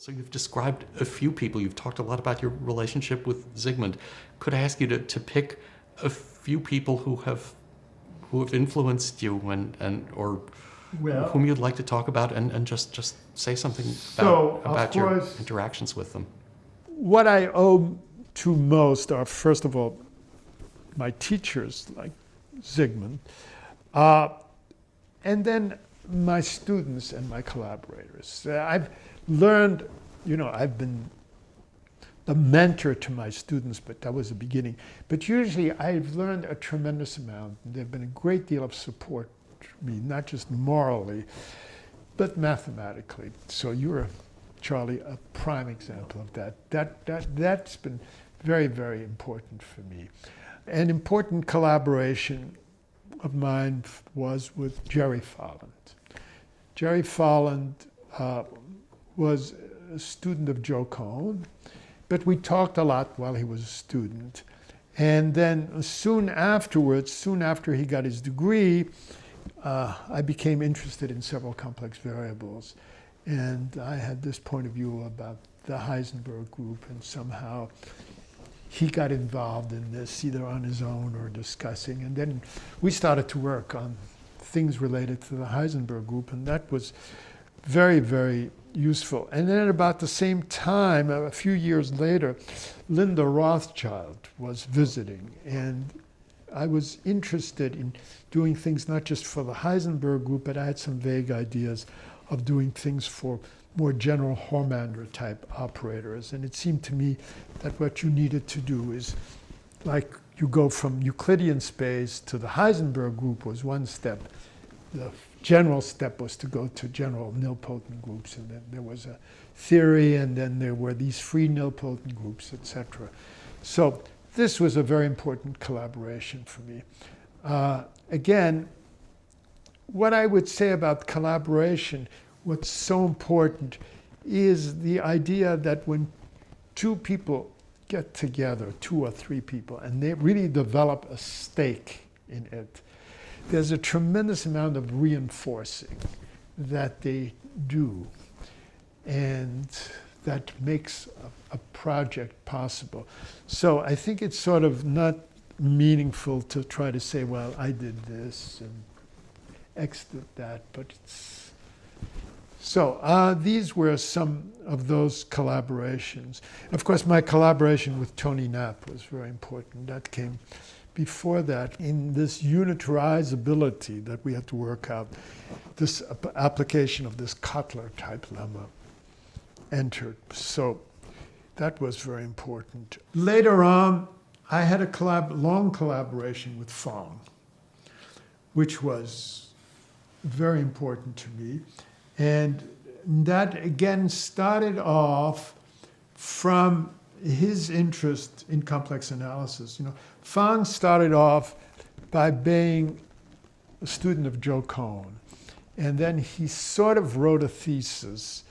So you've described a few people. You've talked a lot about your relationship with Zygmunt. Could I ask you to pick a few people who have influenced you and or Well, whom you'd like to talk about and just say something about your interactions with them? What I owe to most are, first of all, my teachers like Zygmunt, and then my students and my collaborators. I've learned, I've been the mentor to my students, but that was the beginning. But usually I've learned a tremendous amount. There's been a great deal of support to me, not just morally, but mathematically. So you're, Charlie, a prime example of that. That's been very, very important for me. An important collaboration of mine was with Jerry Folland. Jerry Folland was a student of Joe Cohn, but we talked a lot while he was a student. And then soon after he got his degree, I became interested in several complex variables. And I had this point of view about the Heisenberg group, and somehow he got involved in this either on his own or discussing. And then we started to work on things related to the Heisenberg group, and that was very, very useful. And then at about the same time, a few years later, Linda Rothschild was visiting, and I was interested in doing things not just for the Heisenberg group, but I had some vague ideas of doing things for more general Hormander type operators. And it seemed to me that what you needed to do is, like, you go from Euclidean space to the Heisenberg group was one step. The general step was to go to general nilpotent groups, and then there was a theory, and then there were these free nilpotent groups, etc. So this was a very important collaboration for me. Again, what I would say about collaboration, what's so important is the idea that when two people get together, 2 or 3 people, and they really develop a stake in it, there's a tremendous amount of reinforcing that they do, and that makes a project possible. So I think it's sort of not meaningful to try to say, well, I did this and X did that, but it's... So these were some of those collaborations. Of course, my collaboration with Tony Knapp was very important. That came before that. In this unitarizability that we had to work out, this application of this Cutler-type lemma entered. So that was very important. Later on, I had a long collaboration with Fong, which was very important to me. And that, again, started off from his interest in complex analysis. Fong started off by being a student of Joe Cohn. And then he sort of wrote a thesis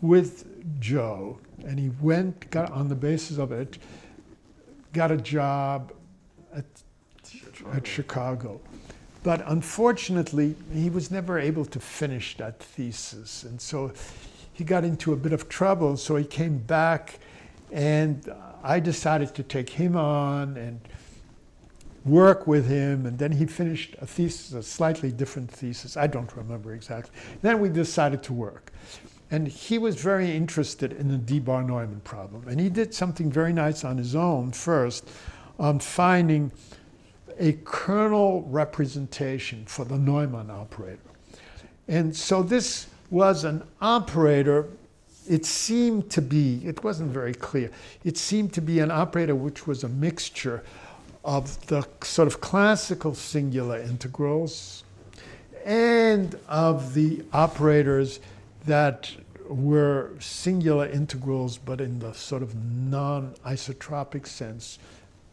with Joe. And he got on the basis of it, got a job at Chicago. But unfortunately, he was never able to finish that thesis. And so he got into a bit of trouble. So he came back, and I decided to take him on and work with him. And then he finished a thesis, a slightly different thesis. I don't remember exactly. Then we decided to work. And he was very interested in the D-bar-Neumann problem. And he did something very nice on his own first on finding a kernel representation for the Neumann operator. And so this was an operator, it seemed to be, it wasn't very clear, it seemed to be an operator which was a mixture of the sort of classical singular integrals and of the operators that were singular integrals but in the sort of non-isotropic sense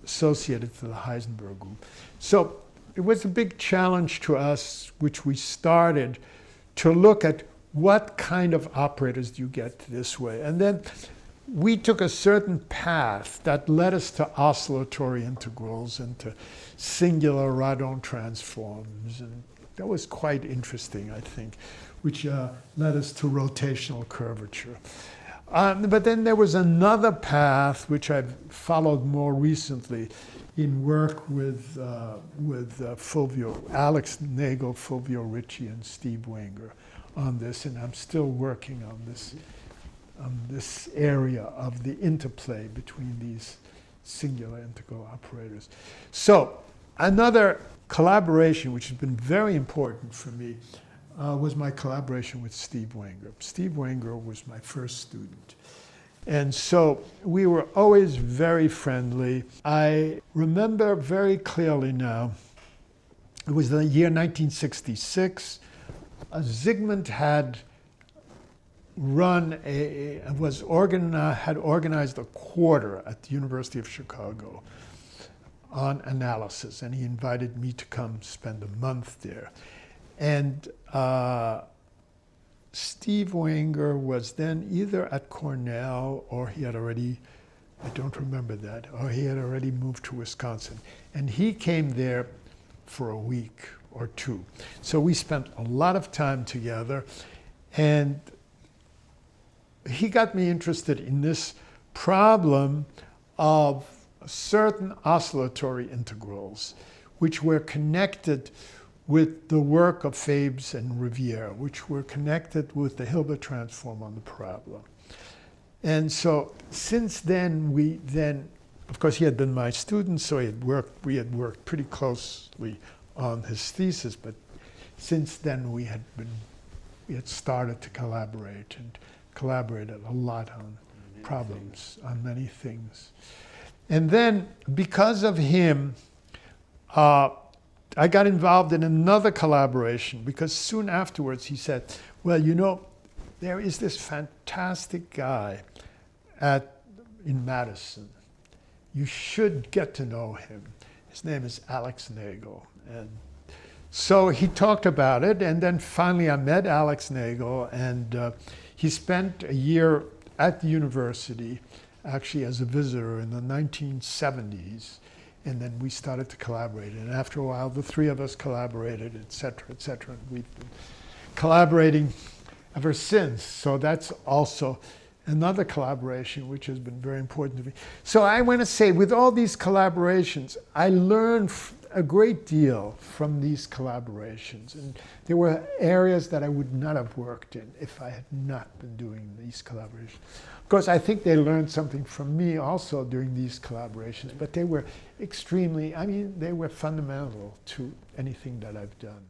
associated to the Heisenberg group. So it was a big challenge to us, which we started to look at what kind of operators do you get this way. And then we took a certain path that led us to oscillatory integrals and to singular Radon transforms. And that was quite interesting, I think, which led us to rotational curvature. But then there was another path which I've followed more recently in work with Fulvio, Alex Nagel, Fulvio Ricci, and Steve Wenger on this, and I'm still working on this area of the interplay between these singular integral operators. So another collaboration which has been very important for me was my collaboration with Steve Wenger. Steve Wenger was my first student. And so we were always very friendly. I remember very clearly now, it was the year 1966. Zygmunt had had organized a quarter at the University of Chicago on analysis, and he invited me to come spend a month there. And Steve Wenger was then either at Cornell or he had already, I don't remember that, or he had already moved to Wisconsin. And he came there for a week or two. So we spent a lot of time together, and he got me interested in this problem of certain oscillatory integrals, which were connected with the work of Fabes and Riviere, which were connected with the Hilbert transform on the parabola. And so since then, of course, he had been my student, so we had worked pretty closely on his thesis, but since then we had started to collaborate and collaborated a lot on problems, on many things. And then because of him, I got involved in another collaboration because soon afterwards he said, well, you know, there is this fantastic guy in Madison. You should get to know him. His name is Alex Nagel. And so he talked about it, and then finally I met Alex Nagel, and he spent a year at the university, actually as a visitor in the 1970s. And then we started to collaborate. And after a while, the three of us collaborated, et cetera, et cetera. And we've been collaborating ever since. So that's also another collaboration which has been very important to me. So I want to say, with all these collaborations, I learned a great deal from these collaborations. And there were areas that I would not have worked in if I had not been doing these collaborations. Of course, I think they learned something from me also during these collaborations, but they were extremely, they were fundamental to anything that I've done.